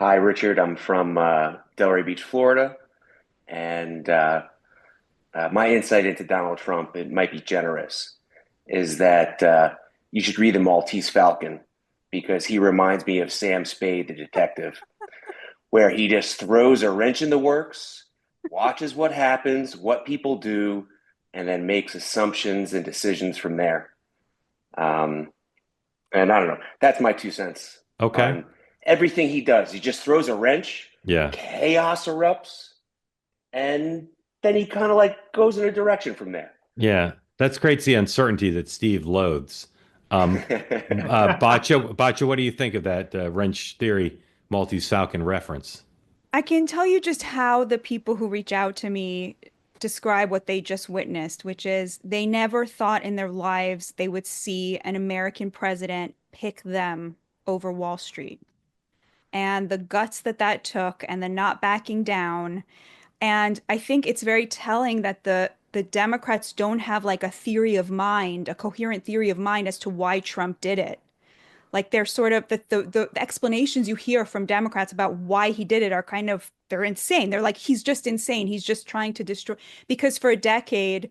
Hi, Richard. I'm from Delray Beach, Florida, and my insight into Donald Trump, it might be generous, is that you should read The Maltese Falcon because he reminds me of Sam Spade, the detective, where he just throws a wrench in the works, watches what happens, what people do, and then makes assumptions and decisions from there. Um, and I don't know. That's my 2 cents Okay. on everything he does. He just throws a wrench, Yeah. chaos erupts, and then he kind of like goes in a direction from there. Yeah. That's great. The uncertainty that Steve loathes. Bacha, what do you think of that wrench theory, Maltese Falcon reference? I can tell you just how the people who reach out to me describe what they just witnessed, which is they never thought in their lives they would see an American president pick them over Wall Street. And the guts that that took and the not backing down. And I think it's very telling that the Democrats don't have like a theory of mind, a coherent theory of mind as to why Trump did it. Like they're sort of the explanations you hear from Democrats about why he did it are kind of they're insane. They're like he's just insane. He's just trying to destroy because for a decade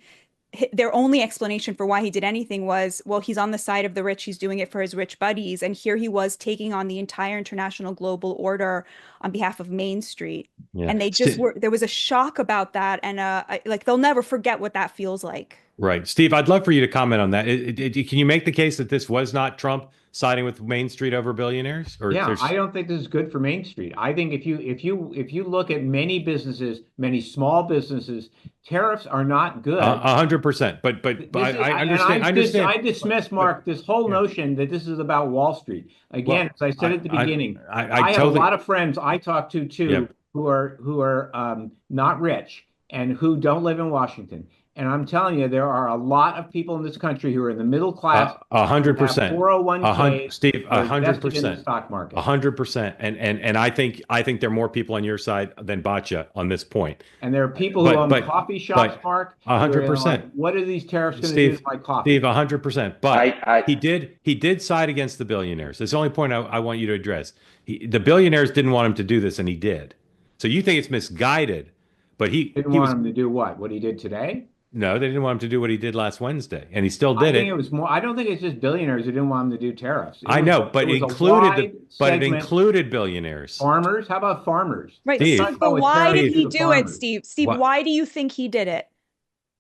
their only explanation for why he did anything was, well, he's on the side of the rich. He's doing it for his rich buddies. And here he was taking on the entire international global order on behalf of Main Street. Yeah. And they just were, there was a shock about that. And like they'll never forget what that feels like. Right. Steve, I'd love for you to comment on that. Can you make the case that this was not Trump siding with Main Street over billionaires? Or Yeah, there's I don't think this is good for Main Street. I think if you look at many businesses, many small businesses, tariffs are not good. 100%. But This is, I and understand. I understand. I dismiss, Mark, this whole Yeah. notion that this is about Wall Street. Again, Well, as I said at the beginning, I I have a totally. lot of friends I talk to Yeah. too who are not rich and who don't live in Washington. And I'm telling you, there are a lot of people in this country who are in the middle class who have 100%. 401ks Steve, who are invested in the 100%. stock market. 100%. And I think there are more people on your side than Bacha on this point. And there are people who But own but coffee shops, but Mark, who are like, 100%. what are these tariffs going to do Steve, to my coffee? Steve, 100%. But I he did side against the billionaires. That's the only point I want you to address. The billionaires didn't want him to do this, and he did. So you think it's misguided, but Didn't he want was him to do what? What he did today? no, they didn't want him to do what he did last Wednesday, and he still I did think it it. was more. I don't think it's just billionaires who didn't want him to do tariffs. I know, but it it was a included wide but it segment. included billionaires. Farmers. How about farmers? Right. Steve. Steve, Talk but about what why tariffs did do he to do it, farmers. Steve? Steve, What? why do you think he did it?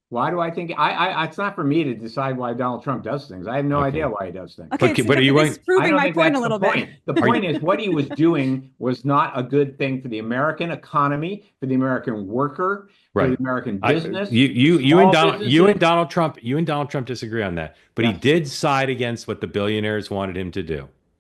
Why do I think it's not for me to decide why Donald Trump does things. I have no Okay. idea why he does things. Okay, But are you this is going? I proving don't my think point that's a little the bit. point. The Are point you? is what he was doing was not a good thing for the American economy, for the American worker, for the Right. American I, business, you and small Donald Trump disagree on that, but he Yes. did side against what the billionaires wanted him to do.